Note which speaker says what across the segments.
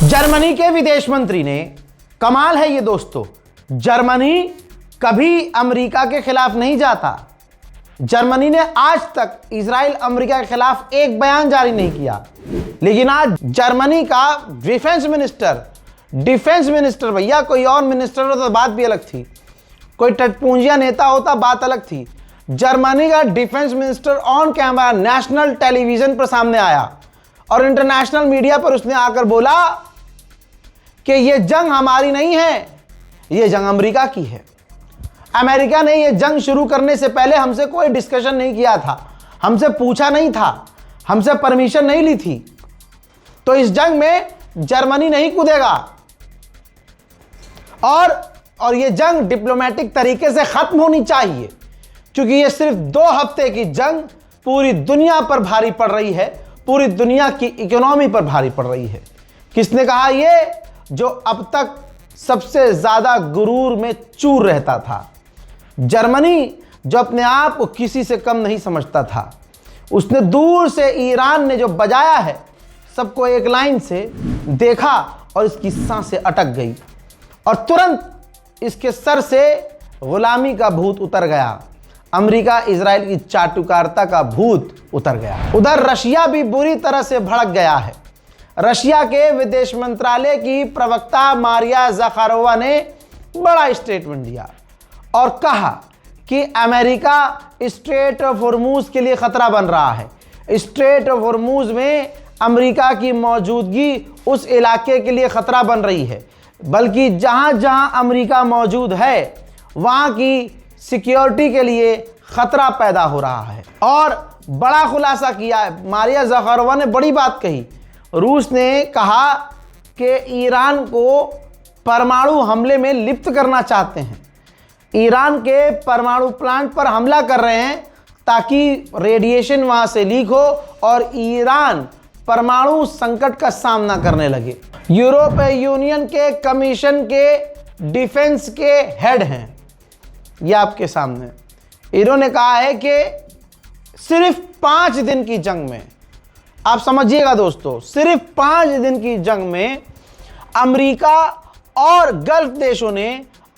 Speaker 1: Germany के विदेश मंत्री ने, कमाल है ये दोस्तों, जर्मनी कभी अमेरिका के खिलाफ नहीं जाता। जर्मनी ने आज तक इजराइल अमेरिका के खिलाफ एक बयान जारी नहीं किया, लेकिन आज जर्मनी का डिफेंस मिनिस्टर भैया, कोई और मिनिस्टर होता तो बात भी अलग थी, कोई टटपूंजिया नेता होता बात अलग थी। जर्मनी का defence minister on camera national television पर सामने आया और इंटरनेशनल मीडिया पर उसने आकर बोला कि यह जंग हमारी नहीं है, यह जंग अमेरिका की है। अमेरिका ने यह जंग शुरू करने से पहले हमसे कोई डिस्कशन नहीं किया था, हमसे पूछा नहीं था, हमसे परमिशन नहीं ली थी, तो इस जंग में जर्मनी नहीं कूदेगा और यह जंग डिप्लोमेटिक तरीके से खत्म होनी चाहिए, क्योंकि यह सिर्फ 2 हफ्ते की जंग पूरी दुनिया पर भारी पड़ रही है, पूरी दुनिया की इकोनॉमी पर भारी पड़ रही है। किसने कहा? यह जो अब तक सबसे ज्यादा गुरूर में चूर रहता था, जर्मनी जो अपने आप को किसी से कम नहीं समझता था। उसने दूर से ईरान ने जो बजाया है सबको एक लाइन से देखा और इसकी सांसें अटक गई और तुरंत इसके सर से गुलामी का भूत उतर गया, अमेरिका इजराइल की चाटुकारिता का भूत उतर गया। उधर रशिया भी बुरी तरह से भड़क गया है। रशिया के विदेश मंत्रालय की प्रवक्ता मारिया ज़खारोवा ने बड़ा स्टेटमेंट दिया और कहा कि अमेरिका स्ट्रेट ऑफ हॉर्मूज के लिए खतरा बन रहा है। स्ट्रेट ऑफ हॉर्मूज में अमेरिका की मौजूदगी उस इलाके के लिए खतरा बन रही है, बल्कि जहां जहां अमेरिका मौजूद है वहां की सिक्योरिटी के लिए खतरा पैदा हो रहा है। और बड़ा खुलासा किया है, मारिया ज़खारोवा ने बड़ी बात कही। रूस ने कहा कि ईरान को परमाणु हमले में लिप्त करना चाहते हैं, ईरान के परमाणु प्लांट पर हमला कर रहे हैं ताकि रेडिएशन वहां से लीक हो और ईरान परमाणु संकट का सामना करने लगे। यूरोपीय यूनियन के कमीशन के डिफेंस के हेड हैं, ये आपके सामने, इन्होंने कहा है कि सिर्फ 5 दिन की जंग में, आप समझिएगा दोस्तों, सिर्फ 5 दिन की जंग में अमेरिका और गल्फ देशों ने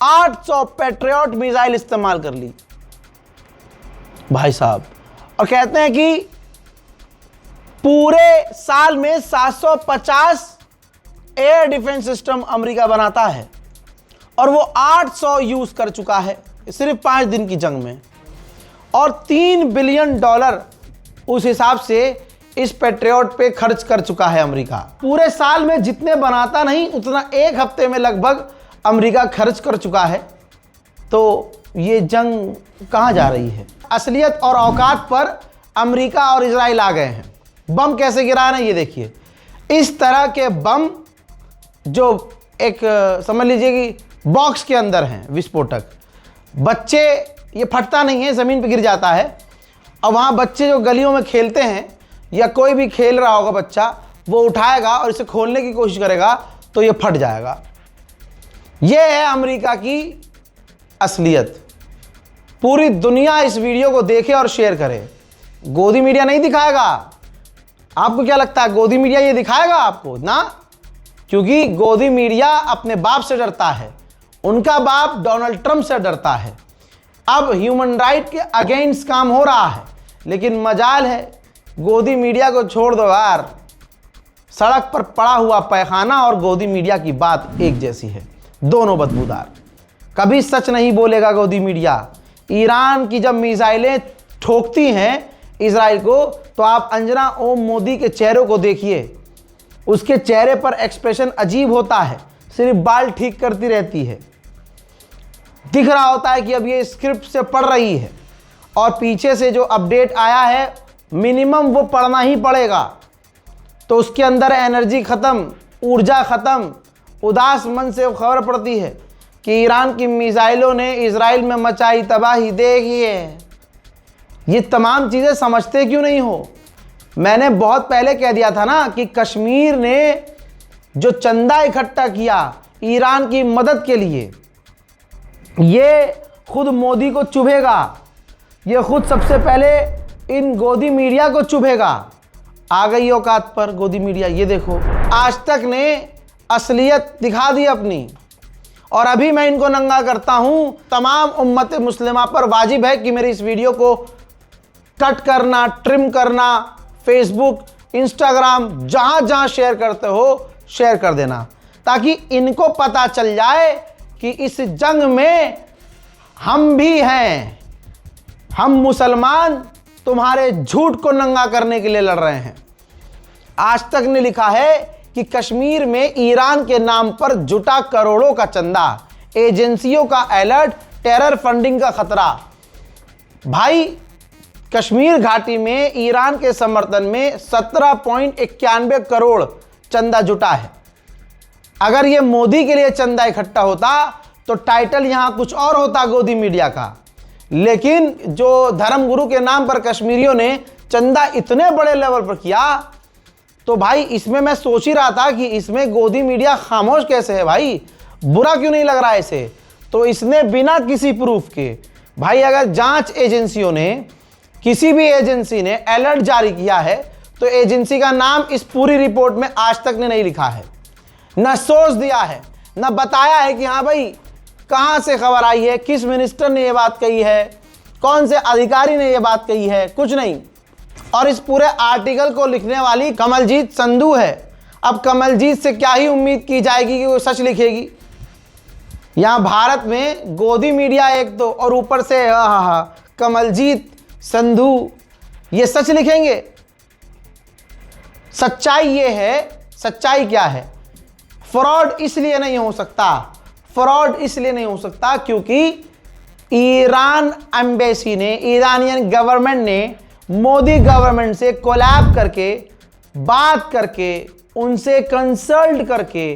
Speaker 1: 800 पैट्रियट मिसाइल इस्तेमाल कर ली भाई साहब, और कहते हैं कि पूरे साल में 750 एयर डिफेंस सिस्टम अमेरिका बनाता है और वो 800 यूज कर चुका है सिर्फ 5 दिन की जंग में, और $3 बिलियन उस हिसाब से इस पैट्रियट पे खर्च कर चुका है अमेरिका। पूरे साल में जितने बनाता नहीं उतना 1 हफ्ते में लगभग अमेरिका खर्च कर चुका है। तो ये जंग कहां जा रही है? असलियत और औकात पर अमेरिका और इजराइल आ गए हैं। बम कैसे गिरा रहे हैं ये देखिए। इस तरह के बम जो एक समझ लीजिए कि बॉक्स के अंदर हैं विस्फोटक, बच्चे, ये फटता नहीं है, ज़मीन पे गिर जाता है और वहाँ बच्चे जो गलियों में खेलते हैं या कोई भी खेल रहा होगा बच्चा, वो उठाएगा और इसे खोलने की कोशिश करेगा तो ये फट जाएगा। ये है अमेरिका की असलियत। पूरी दुनिया इस वीडियो को देखे और शेयर करे। गोदी मीडिया नहीं दिखाएगा। आपको क्या लगता है गोदी मीडिया ये दिखाएगा आपको? ना, क्योंकि गोदी मीडिया अपने बाप से डरता है, उनका बाप डोनाल्ड ट्रंप से डरता है। अब ह्यूमन राइट के अगेंस्ट काम हो रहा है, लेकिन मजाल है गोदी मीडिया को छोड़ दो यार, सड़क पर पड़ा हुआ पैखाना और गोदी मीडिया की बात एक जैसी है, दोनों बदबूदार। कभी सच नहीं बोलेगा गोदी मीडिया। ईरान की जब मिसाइलें ठोकती हैं इजराइल को, तो आप अंजना ओम मोदी के चेहरे को देखिए, उसके चेहरे पर एक्सप्रेशन अजीब होता है, सिर्फ बाल ठीक करती रहती है, दिख रहा होता है कि अब ये स्क्रिप्ट से पढ़ रही है और पीछे से जो अपडेट आया है मिनिमम वो पढ़ना ही पड़ेगा। तो उसके अंदर एनर्जी ख़त्म, ऊर्जा ख़त्म, उदास मन से खबर पड़ती है कि ईरान की मिसाइलों ने इजराइल में मचाई तबाही। देखिए, ये तमाम चीज़ें समझते क्यों नहीं हो? मैंने बहुत पहले कह दिया था ना कि कश्मीर ने जो चंदा इकट्ठा किया ईरान की मदद के लिए, ये खुद मोदी को चुभेगा, ये खुद सबसे पहले इन गोदी मीडिया को चुभेगा। आ गई औकात पर गोदी मीडिया। ये देखो, आज तक ने असलियत दिखा दी अपनी। और अभी मैं इनको नंगा करता हूं। तमाम उम्मत मुस्लिमा पर वाजिब है कि मेरी इस वीडियो को कट करना, ट्रिम करना, फेसबुक, इंस्टाग्राम, जहां जहां शेयर करते हो शेयर कर देना, ताकि इनको पता चल जाए कि इस जंग में हम भी हैं। हम मुसलमान तुम्हारे झूठ को नंगा करने के लिए लड़ रहे हैं। आज तक ने लिखा है कि कश्मीर में ईरान के नाम पर जुटा करोड़ों का चंदा, एजेंसियों का अलर्ट, टेरर फंडिंग का खतरा। भाई, कश्मीर घाटी में ईरान के समर्थन में 17.91 करोड़ चंदा जुटा है। अगर यह मोदी के लिए चंदा इकट्ठा होता तो टाइटल यहां कुछ और होता गोदी मीडिया का। लेकिन जो धर्मगुरु के नाम पर कश्मीरियों ने चंदा इतने बड़े लेवल पर किया, तो भाई इसमें मैं सोच ही रहा था कि इसमें गोदी मीडिया खामोश कैसे है। भाई बुरा क्यों नहीं लग रहा है इसे? तो इसने बिना किसी प्रूफ के, भाई अगर जांच एजेंसियों ने, किसी भी एजेंसी ने अलर्ट जारी किया है तो एजेंसी का नाम इस पूरी रिपोर्ट में आज तक ने नहीं लिखा है, न सोच दिया है, न बताया है कि हाँ भाई कहां से खबर आई है, किस मिनिस्टर ने यह बात कही है, कौन से अधिकारी ने यह बात कही है, कुछ नहीं। और इस पूरे आर्टिकल को लिखने वाली कमलजीत संधू है। अब कमलजीत से क्या ही उम्मीद की जाएगी कि वो सच लिखेगी। यहां भारत में गोदी मीडिया एक तो, और ऊपर से कमलजीत संधू ये सच लिखेंगे। सच्चाई ये है, सच्चाई क्या है? फ्रॉड इसलिए नहीं हो सकता, फ्रॉड इसलिए नहीं हो सकता क्योंकि ईरान एम्बेसी ने, ईरानियन गवर्नमेंट ने मोदी गवर्नमेंट से कोलैब करके, बात करके, उनसे कंसल्ट करके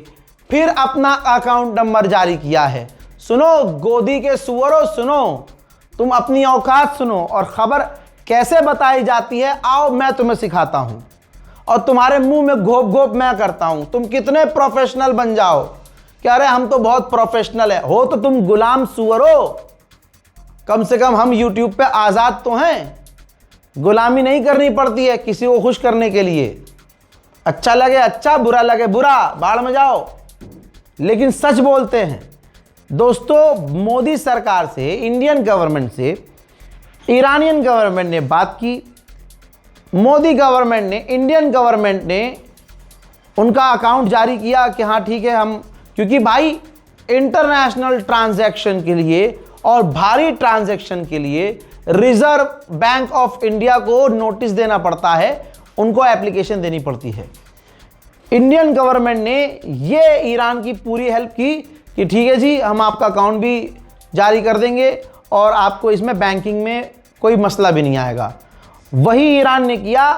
Speaker 1: फिर अपना अकाउंट नंबर जारी किया है। सुनो गोदी के सुअरों, सुनो, तुम अपनी औकात सुनो और खबर कैसे बताई जाती है आओ मैं तुम्हें सिखाता हूं और तुम्हारे मुंह में घोप घोप मैं करता हूं। तुम कितने प्रोफेशनल बन जाओ कि अरे हम तो बहुत प्रोफेशनल है, हो तो तुम गुलाम सुअरो। कम से कम हम यूट्यूब पे आजाद तो हैं, गुलामी नहीं करनी पड़ती है किसी को खुश करने के लिए। अच्छा लगे अच्छा, बुरा लगे बुरा, बाढ़ में जाओ, लेकिन सच बोलते हैं। दोस्तों, मोदी सरकार से, इंडियन गवर्नमेंट से ईरानियन गवर्नमेंट ने बात की। मोदी गवर्नमेंट ने, इंडियन गवर्नमेंट ने उनका अकाउंट जारी किया कि हाँ ठीक है हम, क्योंकि भाई इंटरनेशनल ट्रांजैक्शन के लिए और भारी ट्रांजैक्शन के लिए रिजर्व बैंक ऑफ इंडिया को नोटिस देना पड़ता है, उनको एप्लीकेशन देनी पड़ती है। इंडियन गवर्नमेंट ने ये ईरान की पूरी हेल्प की कि ठीक है जी हम आपका अकाउंट भी जारी कर देंगे और आपको इसमें बैंकिंग में कोई मसला भी नहीं आएगा। वही ईरान ने किया,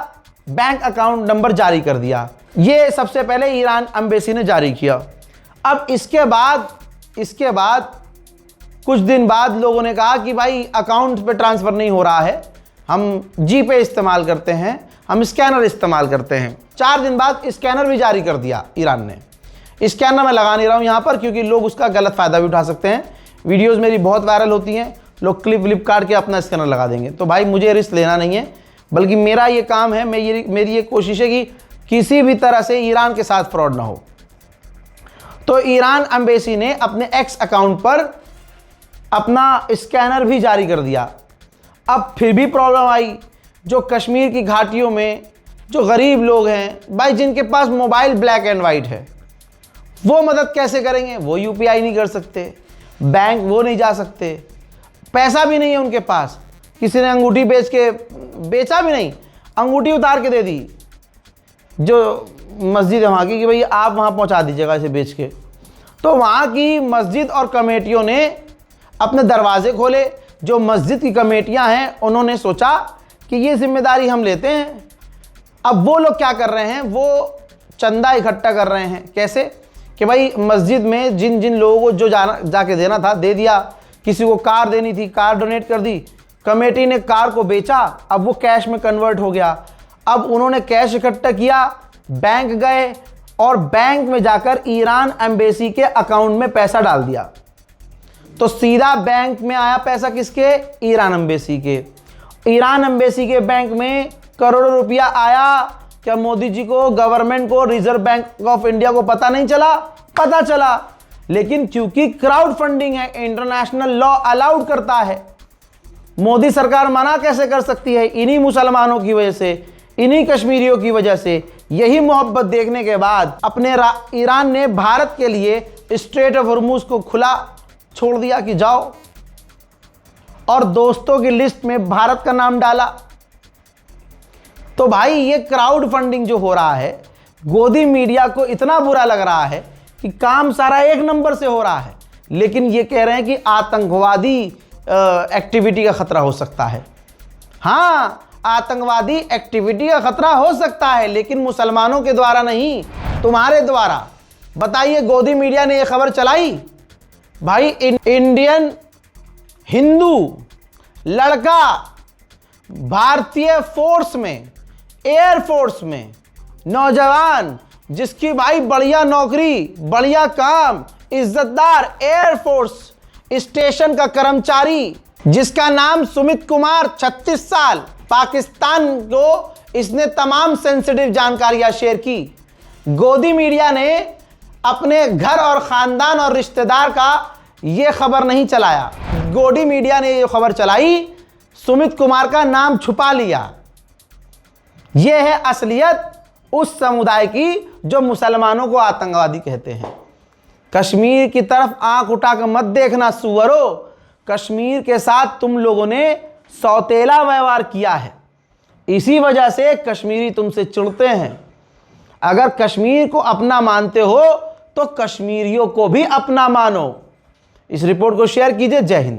Speaker 1: बैंक अकाउंट नंबर जारी कर दिया। ये सबसे पहले ईरान एम्बेसी ने जारी किया। अब इसके बाद कुछ दिन बाद लोगों ने कहा कि भाई अकाउंट पे ट्रांसफ़र नहीं हो रहा है, हम जी पे इस्तेमाल करते हैं, हम स्कैनर इस्तेमाल करते हैं। 4 दिन बाद स्कैनर भी जारी कर दिया ईरान ने। स्कैनर मैं लगा नहीं रहा हूँ यहाँ पर क्योंकि लोग उसका गलत फ़ायदा भी उठा सकते हैं। वीडियोस मेरी बहुत वायरल होती हैं, लोग क्लिप काट के अपना स्कैनर लगा देंगे। तो भाई मुझे रिस्क लेना नहीं है, बल्कि मेरा ये काम है, मेरी ये कोशिश है कि किसी भी तरह से ईरान के साथ फ्रॉड ना हो। तो ईरान एम्बेसी ने अपने एक्स अकाउंट पर अपना स्कैनर भी जारी कर दिया। अब फिर भी प्रॉब्लम आई। जो कश्मीर की घाटियों में जो गरीब लोग हैं भाई, जिनके पास मोबाइल ब्लैक एंड वाइट है, वो मदद कैसे करेंगे? वो यूपीआई नहीं कर सकते, बैंक वो नहीं जा सकते, पैसा भी नहीं है उनके पास। किसी ने अंगूठी बेचा भी नहीं, अंगूठी उतार के दे दी जो मस्जिद है वहाँ की कि भाई आप वहाँ पहुँचा दीजिएगा इसे बेच के। तो वहाँ की मस्जिद और कमेटियों ने अपने दरवाजे खोले। जो मस्जिद की कमेटियाँ हैं उन्होंने सोचा कि ये जिम्मेदारी हम लेते हैं। अब वो लोग क्या कर रहे हैं, वो चंदा इकट्ठा कर रहे हैं। कैसे कि भाई मस्जिद में जिन जिन लोगों को जो जाके देना था दे दिया। किसी को कार देनी थी, कार डोनेट कर दी, कमेटी ने कार को बेचा, अब वो कैश में कन्वर्ट हो गया। अब उन्होंने कैश इकट्ठा किया, बैंक गए और बैंक में जाकर ईरान एम्बेसी के अकाउंट में पैसा डाल दिया। तो सीधा बैंक में आया पैसा किसके? ईरान एम्बेसी के। ईरान एम्बेसी के बैंक में करोड़ों रुपया आया क्या मोदी जी को, गवर्नमेंट को, रिजर्व बैंक ऑफ इंडिया को पता नहीं चला? पता चला, लेकिन क्योंकि क्राउड फंडिंग है, इंटरनेशनल लॉ अलाउड करता है, मोदी सरकार मना कैसे कर सकती है? इन्हीं मुसलमानों की वजह से, इन्हीं कश्मीरियों की वजह से, यही मोहब्बत देखने के बाद अपने ईरान ने भारत के लिए स्ट्रेट ऑफ हॉर्मुज को खुला छोड़ दिया कि जाओ, और दोस्तों की लिस्ट में भारत का नाम डाला। तो भाई ये क्राउड फंडिंग जो हो रहा है, गोदी मीडिया को इतना बुरा लग रहा है कि काम सारा एक नंबर से हो रहा है, लेकिन ये कह रहे हैं कि आतंकवादी एक्टिविटी का खतरा हो सकता है। हाँ, आतंकवादी एक्टिविटी का खतरा हो सकता है, लेकिन मुसलमानों के द्वारा नहीं, तुम्हारे द्वारा। बताइए, गोदी मीडिया ने यह खबर चलाई भाई, इंडियन हिंदू लड़का भारतीय फोर्स में, एयरफोर्स में, नौजवान जिसकी भाई बढ़िया नौकरी, बढ़िया काम, इज्जतदार एयरफोर्स स्टेशन का कर्मचारी, जिसका नाम सुमित कुमार, 36 साल, पाकिस्तान को इसने तमाम सेंसिटिव जानकारियां शेयर की। गोदी मीडिया ने अपने घर और खानदान और रिश्तेदार का यह खबर नहीं चलाया। गोदी मीडिया ने यह खबर चलाई, सुमित कुमार का नाम छुपा लिया। यह है असलियत उस समुदाय की जो मुसलमानों को आतंकवादी कहते हैं। कश्मीर की तरफ आंख उठाकर मत देखना सुअरो, कश्मीर के साथ तुम लोगों ने सौतेला व्यवहार किया है, इसी वजह से कश्मीरी तुमसे चिढ़ते हैं। अगर कश्मीर को अपना मानते हो तो कश्मीरियों को भी अपना मानो। इस रिपोर्ट को शेयर कीजिए। जय हिंद।